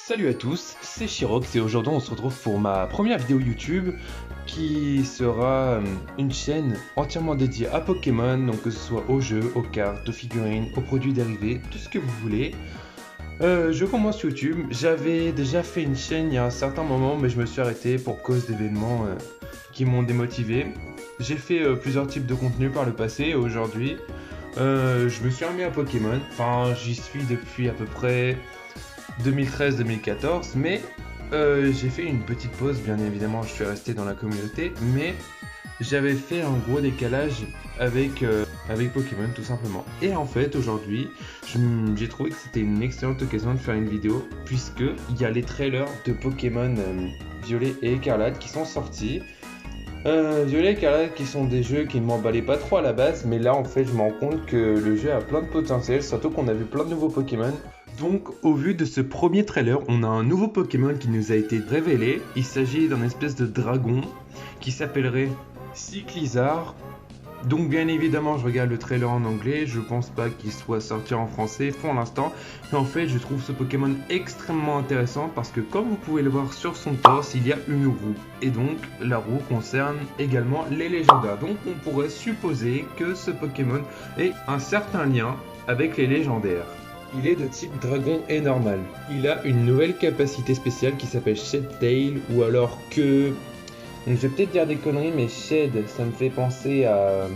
Salut à tous, c'est Chirox et aujourd'hui on se retrouve pour ma première vidéo YouTube qui sera une chaîne entièrement dédiée à Pokémon, donc que ce soit aux jeux, aux cartes, aux figurines, aux produits dérivés, tout ce que vous voulez. Je commence YouTube, j'avais déjà fait une chaîne il y a un certain moment mais je me suis arrêté pour cause d'événements qui m'ont démotivé. J'ai fait plusieurs types de contenus par le passé et aujourd'hui je me suis remis à Pokémon, enfin j'y suis depuis à peu près 2013-2014, mais j'ai fait une petite pause, bien évidemment je suis resté dans la communauté, mais j'avais fait un gros décalage avec Pokémon tout simplement. Et en fait aujourd'hui j'ai trouvé que c'était une excellente occasion de faire une vidéo puisque il y a les trailers de Pokémon Violet et Écarlate qui sont sortis. Violet et Écarlate qui sont des jeux qui ne m'emballaient pas trop à la base, mais là en fait je me rends compte que le jeu a plein de potentiel, surtout qu'on a vu plein de nouveaux Pokémon. Donc au vu de ce premier trailer, on a un nouveau Pokémon qui nous a été révélé. Il s'agit d'un espèce de dragon qui s'appellerait Cyclizar. Donc bien évidemment je regarde le trailer en anglais, je pense pas qu'il soit sorti en français pour l'instant. Mais en fait je trouve ce Pokémon extrêmement intéressant parce que comme vous pouvez le voir sur son torse, il y a une roue. Et donc la roue concerne également les légendaires. Donc on pourrait supposer que ce Pokémon ait un certain lien avec les légendaires. Il est de type dragon et normal. Il a une nouvelle capacité spéciale qui s'appelle Shed Tail ou alors que... Donc je vais peut-être dire des conneries mais Shed ça me fait penser à...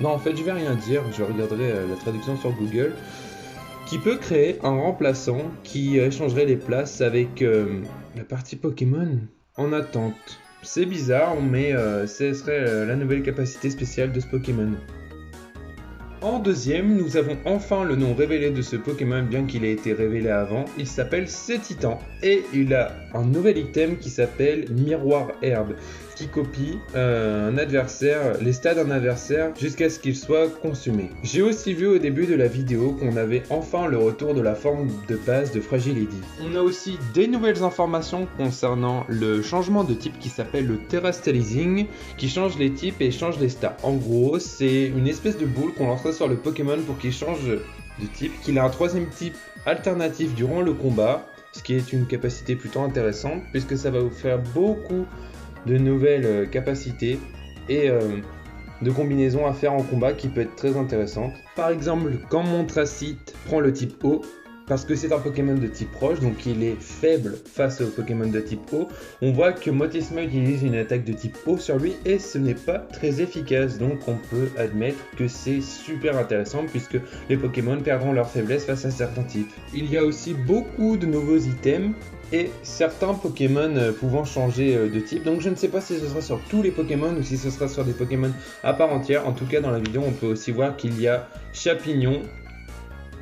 Non en fait je vais rien dire, je regarderai la traduction sur Google. Qui peut créer un remplaçant qui échangerait les places avec la partie Pokémon en attente. C'est bizarre mais ce serait la nouvelle capacité spéciale de ce Pokémon. En deuxième, nous avons enfin le nom révélé de ce Pokémon, bien qu'il ait été révélé avant. Il s'appelle Cetitan et il a un nouvel item qui s'appelle Miroir Herbe, qui copie un adversaire, les stats d'un adversaire jusqu'à ce qu'il soit consumé. J'ai aussi vu au début de la vidéo qu'on avait enfin le retour de la forme de base de Fragility. On a aussi des nouvelles informations concernant le changement de type qui s'appelle le Terastallizing, qui change les types et change les stats. En gros, c'est une espèce de boule qu'on lancerait sur le Pokémon pour qu'il change de type, qu'il a un troisième type alternatif durant le combat, ce qui est une capacité plutôt intéressante puisque ça va vous faire beaucoup de nouvelles capacités et de combinaisons à faire en combat qui peut être très intéressante. Par exemple, quand Montracite prend le type eau, parce que c'est un Pokémon de type roche, donc il est faible face au Pokémon de type eau, on voit que Motisma utilise une attaque de type eau sur lui et ce n'est pas très efficace, donc on peut admettre que c'est super intéressant puisque les Pokémon perdront leur faiblesse face à certains types. Il y a aussi beaucoup de nouveaux items et certains Pokémon pouvant changer de type, donc je ne sais pas si ce sera sur tous les Pokémon ou si ce sera sur des Pokémon à part entière. En tout cas dans la vidéo on peut aussi voir qu'il y a Chapignon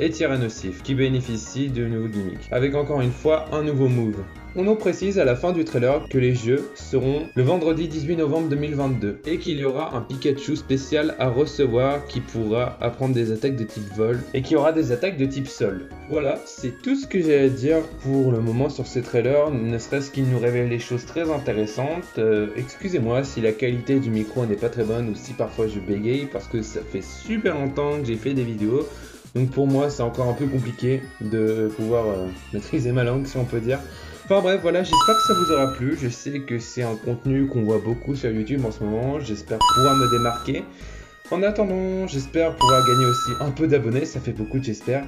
et Tyrannosif qui bénéficient de nouveaux gimmicks, avec encore une fois un nouveau move. On nous précise à la fin du trailer que les jeux seront le vendredi 18 novembre 2022 et qu'il y aura un Pikachu spécial à recevoir qui pourra apprendre des attaques de type vol et qui aura des attaques de type sol. Voilà, c'est tout ce que j'ai à dire pour le moment sur ces trailers, ne serait-ce qu'ils nous révèlent des choses très intéressantes. Excusez-moi si la qualité du micro n'est pas très bonne ou si parfois je bégaye parce que ça fait super longtemps que j'ai fait des vidéos. Donc pour moi c'est encore un peu compliqué de pouvoir maîtriser ma langue si on peut dire. Enfin bref voilà, j'espère que ça vous aura plu. Je sais que c'est un contenu qu'on voit beaucoup sur YouTube en ce moment. J'espère pouvoir me démarquer. En attendant, j'espère pouvoir gagner aussi un peu d'abonnés. Ça fait beaucoup j'espère.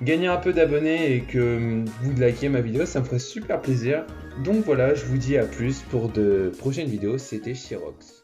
Gagner un peu d'abonnés et que vous likez ma vidéo, ça me ferait super plaisir. Donc voilà, je vous dis à plus pour de prochaines vidéos. C'était Chirox.